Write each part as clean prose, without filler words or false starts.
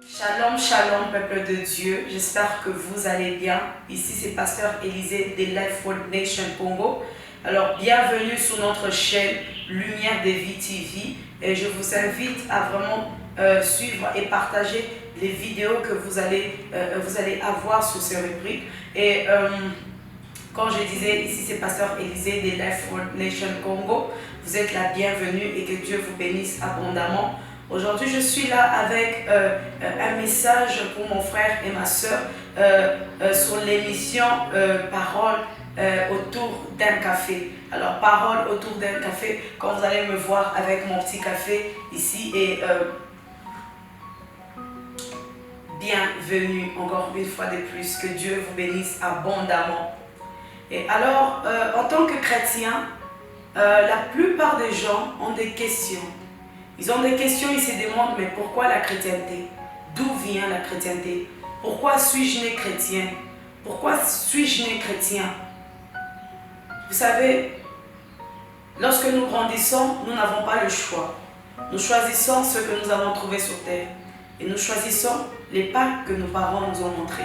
Shalom, shalom, peuple de Dieu. J'espère que vous allez bien. Ici, c'est Pasteur Élisée des Life World Nation Congo. Alors, bienvenue sur notre chaîne Lumière des Vies TV. Et je vous invite à vraiment suivre et partager les vidéos que vous allez avoir sur ces rubriques. Et quand je disais, ici, c'est Pasteur Élisée des Life World Nation Congo. Vous êtes la bienvenue et que Dieu vous bénisse abondamment. Aujourd'hui, je suis là avec un message pour mon frère et ma soeur sur l'émission Parole autour d'un café. Alors, Parole autour d'un café, quand vous allez me voir avec mon petit café ici et bienvenue encore une fois de plus, que Dieu vous bénisse abondamment. Et alors, en tant que chrétien, la plupart des gens ont des questions. Ils ont des questions, ils se demandent, mais pourquoi la chrétienté? D'où vient la chrétienté? Pourquoi suis-je né chrétien? Pourquoi suis-je né chrétien? Vous savez, lorsque nous grandissons, nous n'avons pas le choix. Nous choisissons ce que nous avons trouvé sur terre. Et nous choisissons les pas que nos parents nous ont montrés.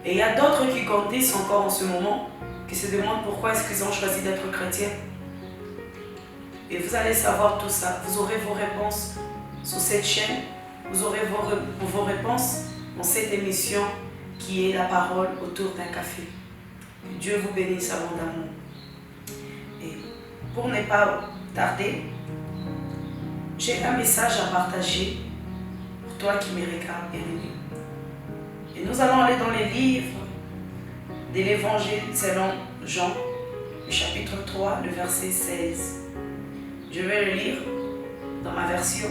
Et il y a d'autres qui grandissent encore en ce moment, qui se demandent pourquoi est-ce qu'ils ont choisi d'être chrétiens. Et vous allez savoir tout ça. Vous aurez vos réponses sur cette chaîne. Vous aurez vos réponses dans cette émission qui est la parole autour d'un café. Que Dieu vous bénisse abondamment. Et pour ne pas tarder, j'ai un message à partager pour toi qui me regardes, bien-aimé. Et nous allons aller dans les livres de l'Évangile selon Jean, le chapitre 3, le verset 16. Je vais le lire dans ma version.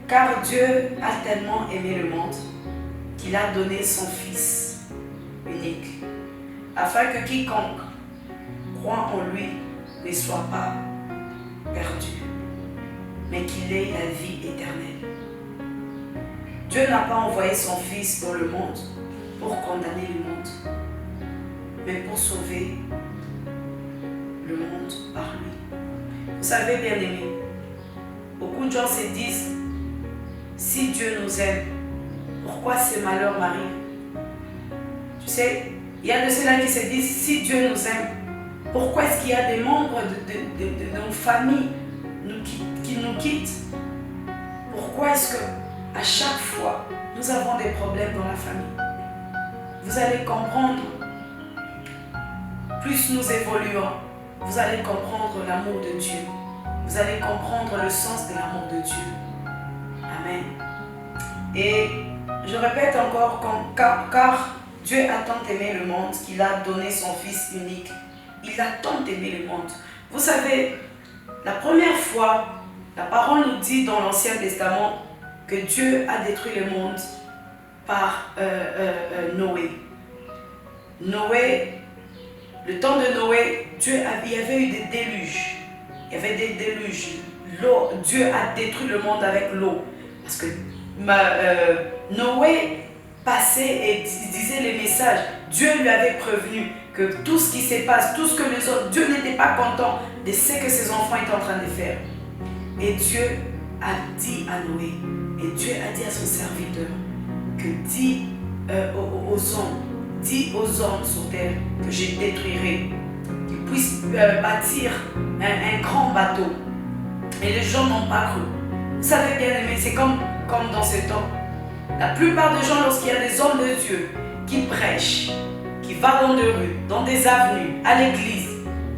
Car Dieu a tellement aimé le monde qu'il a donné son Fils unique, afin que quiconque croit en lui ne soit pas perdu, mais qu'il ait la vie éternelle. Dieu n'a pas envoyé son Fils dans le monde pour condamner le monde, mais pour sauver le monde par lui. Vous savez, bien aimé, beaucoup de gens se disent, si Dieu nous aime, pourquoi ces malheurs m'arrivent? Tu sais, il y a de ceux-là qui se disent, si Dieu nous aime, pourquoi est-ce qu'il y a des membres de nos familles qui nous quittent? Pourquoi est-ce qu'à chaque fois, nous avons des problèmes dans la famille? Vous allez comprendre, plus nous évoluons, vous allez comprendre l'amour de Dieu. Vous allez comprendre le sens de l'amour de Dieu. Amen. Et je répète encore, car Dieu a tant aimé le monde qu'il a donné son Fils unique. Il a tant aimé le monde. Vous savez, la première fois, la parole nous dit dans l'Ancien Testament que Dieu a détruit le monde par Noé. Noé, le temps de Noé, il y avait eu des déluges. Il y avait des déluges. L'eau, Dieu a détruit le monde avec l'eau. Parce que Noé passait et disait les messages. Dieu lui avait prévenu que tout ce qui se passe, tout ce que les autres, Dieu n'était pas content de ce que ses enfants étaient en train de faire. Et Dieu a dit à Noé, et Dieu a dit à son serviteur, que dis aux hommes sur terre que je détruirai, qu'ils puissent bâtir un grand bateau. Et les gens n'ont pas cru. Vous savez, bien aimé, c'est comme dans ce temps. La plupart des gens, lorsqu'il y a des hommes de Dieu qui prêchent, qui vont dans des rues, dans des avenues, à l'église,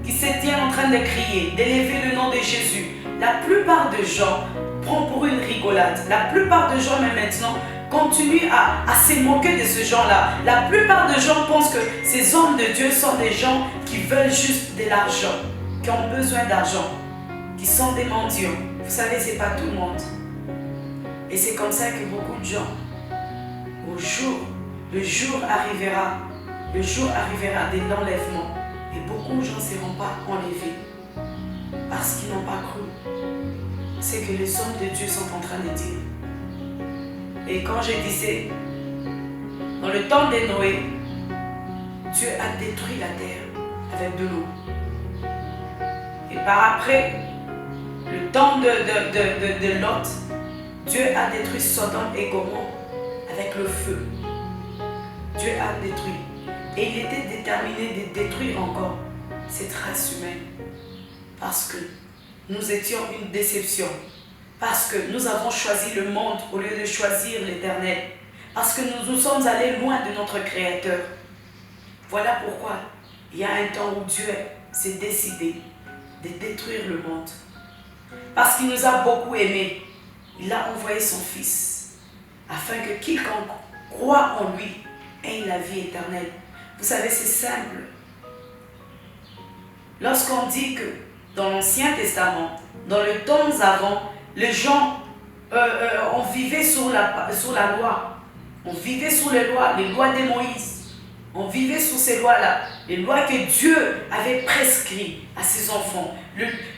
qui se tiennent en train de crier, d'élever le nom de Jésus, la plupart des gens prennent pour une rigolade. La plupart des gens, même maintenant, continuent à se moquer de ce gens-là. La plupart des gens pensent que ces hommes de Dieu sont des gens qui veulent juste de l'argent, qui ont besoin d'argent, qui sont des mendiants. Vous savez, ce n'est pas tout le monde. Et c'est comme ça que beaucoup de gens, le jour arrivera de l'enlèvement. Et beaucoup de gens ne seront pas enlevés parce qu'ils n'ont pas cru. C'est que les hommes de Dieu sont en train de dire. Et quand je disais, dans le temps de Noé, Dieu a détruit la terre avec de l'eau. Et par après, le temps de Lot, Dieu a détruit Sodome et Gomorrhe avec le feu. Dieu a détruit. Et il était déterminé de détruire encore cette race humaine. Parce que nous étions une déception. Parce que nous avons choisi le monde au lieu de choisir l'Éternel. Parce que nous nous sommes allés loin de notre Créateur. Voilà pourquoi il y a un temps où Dieu s'est décidé de détruire le monde. Parce qu'il nous a beaucoup aimés. Il a envoyé son Fils afin que quiconque croit en lui ait la vie éternelle. Vous savez, c'est simple. Lorsqu'on dit que dans l'Ancien Testament, dans le temps avant, les gens, on vivait sous la loi. On vivait sous les lois de Moïse. On vivait sous ces lois-là, les lois que Dieu avait prescrites à ses enfants.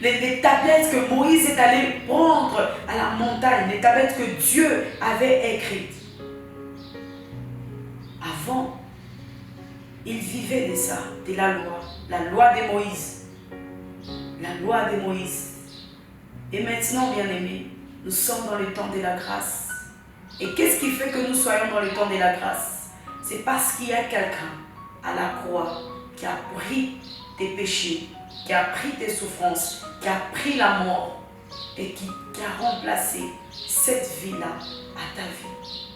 Les tablettes que Moïse est allé prendre à la montagne, les tablettes que Dieu avait écrites. Avant, il vivait de ça, de la loi de Moïse. La loi de Moïse. Et maintenant, bien-aimés, nous sommes dans le temps de la grâce. Et qu'est-ce qui fait que nous soyons dans le temps de la grâce? C'est parce qu'il y a quelqu'un à la croix qui a pris tes péchés, qui a pris tes souffrances, qui a pris la mort et qui a remplacé cette vie-là à ta vie.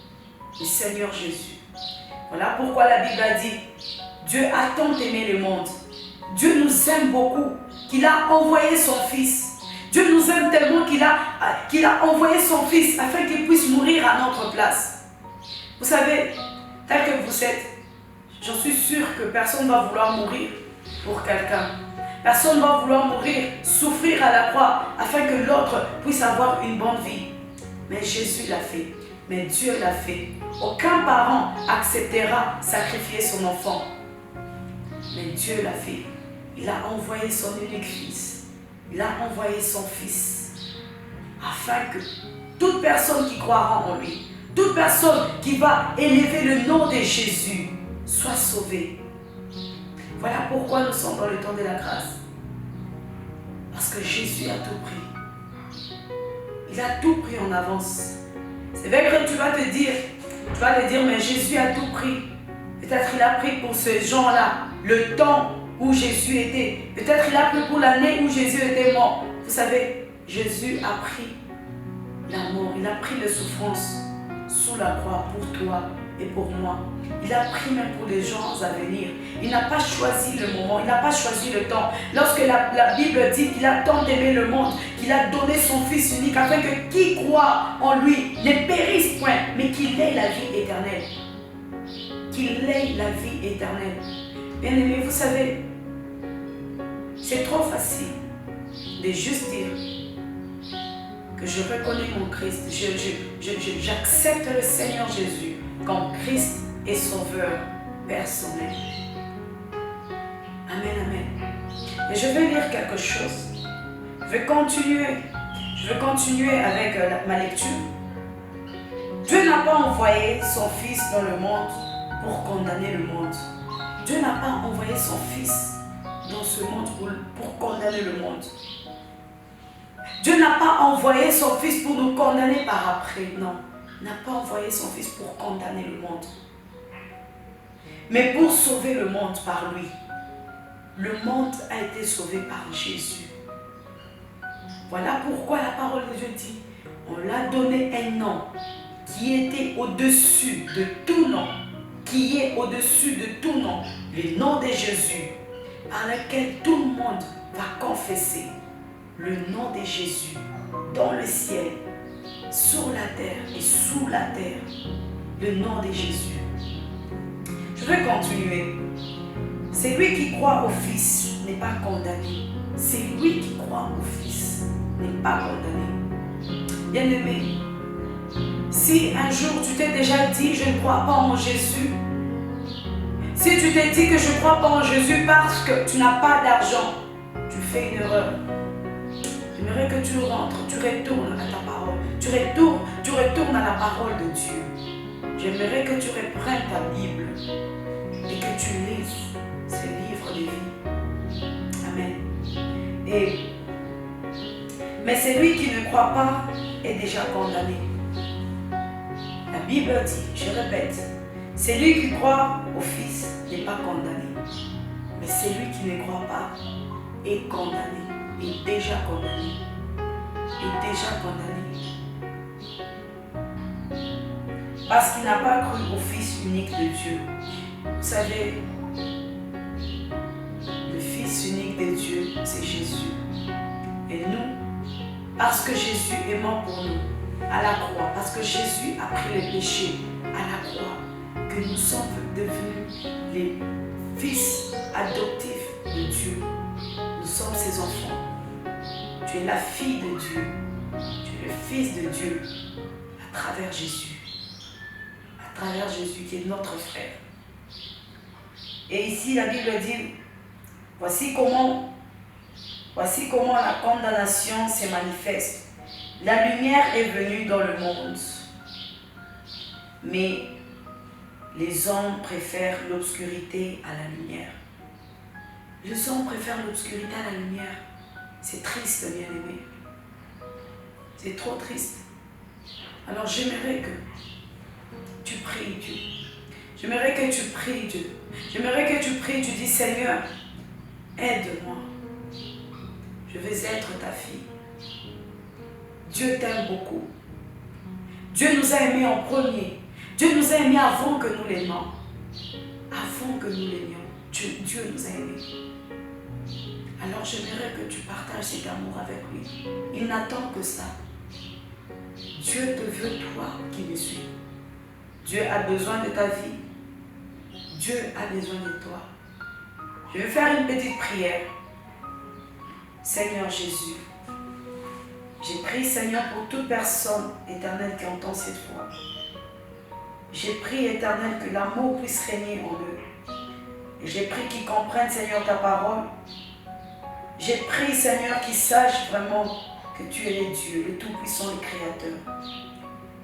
Le Seigneur Jésus. Voilà pourquoi la Bible a dit, Dieu a tant aimé le monde. Dieu nous aime beaucoup, qu'il a envoyé son Fils. Dieu nous aime tellement qu'il a envoyé son Fils afin qu'il puisse mourir à notre place. Vous savez, tel que vous êtes, j'en suis sûre que personne ne va vouloir mourir pour quelqu'un. Personne ne va vouloir mourir, souffrir à la croix, afin que l'autre puisse avoir une bonne vie. Mais Jésus l'a fait. Mais Dieu l'a fait. Aucun parent acceptera sacrifier son enfant. Mais Dieu l'a fait. Il a envoyé son unique Fils. Il a envoyé son Fils. Afin que toute personne qui croira en lui, toute personne qui va élever le nom de Jésus soit sauvée. Voilà pourquoi nous sommes dans le temps de la grâce. Parce que Jésus a tout pris. Il a tout pris en avance. C'est vrai que tu vas te dire, mais Jésus a tout pris. Peut-être il a pris pour ces gens-là le temps où Jésus était. Peut-être il a pris pour l'année où Jésus était mort. Vous savez, Jésus a pris la mort, il a pris les souffrances sous la croix pour toi et pour moi. Il a pris même pour les gens à venir. Il n'a pas choisi le moment, il n'a pas choisi le temps. Lorsque la Bible dit qu'il a tant aimé le monde, qu'il a donné son Fils unique afin que qui croit en lui ne périsse point, mais qu'il ait la vie éternelle. Qu'il ait la vie éternelle. Bien aimé, vous savez, c'est trop facile de juste dire que je reconnais mon Christ, j'accepte le Seigneur Jésus comme Christ et Sauveur personnel. Amen, amen. Et je vais lire quelque chose. Je vais continuer avec ma lecture. Dieu n'a pas envoyé son Fils dans le monde pour condamner le monde. Dieu n'a pas envoyé son Fils dans ce monde pour condamner le monde. Dieu n'a pas envoyé son Fils pour nous condamner par après. Non, il n'a pas envoyé son Fils pour condamner le monde. Mais pour sauver le monde par lui. Le monde a été sauvé par Jésus. Voilà pourquoi la parole de Dieu dit, on l'a donné un nom qui était au-dessus de tout nom, qui est au-dessus de tout nom, le nom de Jésus, par lequel tout le monde va confesser le nom de Jésus dans le ciel, sur la terre et sous la terre, le nom de Jésus. Je vais continuer. C'est lui qui croit au Fils n'est pas condamné. C'est lui qui croit au Fils n'est pas condamné. Bien-aimé, si un jour tu t'es déjà dit je ne crois pas en Jésus, si tu t'es dit que je ne crois pas en Jésus parce que tu n'as pas d'argent, tu fais une erreur. J'aimerais que tu rentres, tu retournes à ta parole, tu retournes à la parole de Dieu. J'aimerais que tu reprennes ta Bible et que tu lises ce livre de vie. Amen. Mais celui qui ne croit pas est déjà condamné. Bible dit, je répète, celui qui croit au Fils n'est pas condamné. Mais celui qui ne croit pas est condamné, est déjà condamné. Est déjà condamné. Parce qu'il n'a pas cru au Fils unique de Dieu. Vous savez, le Fils unique de Dieu, c'est Jésus. Et nous, parce que Jésus est mort pour nous à la croix, parce que Jésus a pris les péchés à la croix, que nous sommes devenus les fils adoptifs de Dieu. Nous sommes ses enfants. Tu es la fille de Dieu. Tu es le fils de Dieu à travers Jésus. À travers Jésus qui est notre frère. Et ici la Bible dit, voici comment la condamnation se manifeste. La lumière est venue dans le monde, mais les hommes préfèrent l'obscurité à la lumière. Les hommes préfèrent l'obscurité à la lumière. C'est triste, bien-aimé. C'est trop triste. Alors j'aimerais que tu pries Dieu. J'aimerais que tu pries Dieu. J'aimerais que tu pries, tu dis Seigneur, aide-moi. Je veux être ta fille. Dieu t'aime beaucoup. Dieu nous a aimés en premier. Dieu nous a aimés avant que nous l'aimions. Avant que nous l'aimions. Dieu nous a aimés. Alors j'aimerais que tu partages cet amour avec lui. Il n'attend que ça. Dieu te veut, toi qui me suis. Dieu a besoin de ta vie. Dieu a besoin de toi. Je vais faire une petite prière. Seigneur Jésus, j'ai prié, Seigneur, pour toute personne, Éternel, qui entend cette voix. J'ai prié, Éternel, que l'amour puisse régner en eux. Et j'ai prié qu'ils comprennent, Seigneur, ta parole. J'ai prié, Seigneur, qu'ils sachent vraiment que tu es le Dieu, le Tout-Puissant, le Créateur.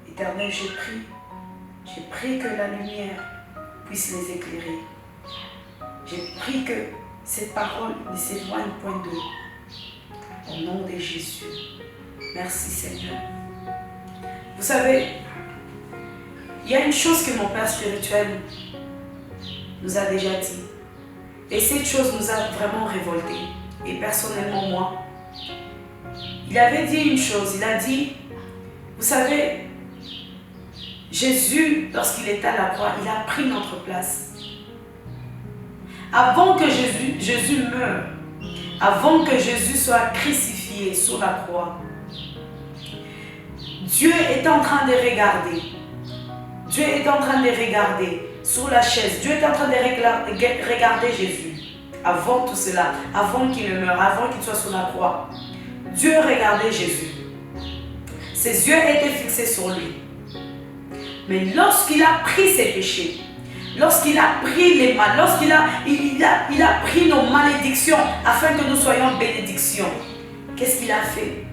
Éternel, j'ai prié que la lumière puisse les éclairer. J'ai prié que cette parole ne s'éloigne point d'eux. Au nom de Jésus. Merci Seigneur. Vous savez, il y a une chose que mon Père spirituel nous a déjà dit. Et cette chose nous a vraiment révoltés. Et personnellement, moi, il avait dit une chose. Il a dit, vous savez, Jésus, lorsqu'il était à la croix, il a pris notre place. Avant que Jésus meure, avant que Jésus soit crucifié sur la croix, Dieu est en train de regarder. Dieu est en train de regarder sur la chaise. Dieu est en train de regarder Jésus. Avant tout cela, avant qu'il ne meure, avant qu'il soit sur la croix, Dieu regardait Jésus. Ses yeux étaient fixés sur lui. Mais lorsqu'il a pris ses péchés, lorsqu'il a pris les mal, lorsqu'il a pris nos malédictions afin que nous soyons bénédictions, qu'est-ce qu'il a fait?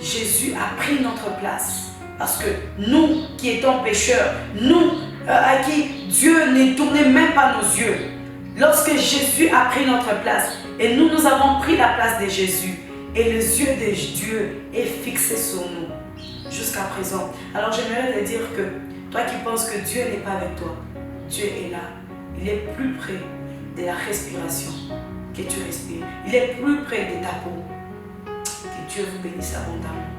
Jésus a pris notre place. Parce que nous qui étions pécheurs, nous à qui Dieu ne tournait même pas nos yeux, lorsque Jésus a pris notre place et nous avons pris la place de Jésus et les yeux de Dieu est fixé sur nous jusqu'à présent. Alors j'aimerais te dire que toi qui penses que Dieu n'est pas avec toi, Dieu est là. Il est plus près de la respiration que tu respires. Il est plus près de ta peau. Que Dieu vous bénisse abondamment.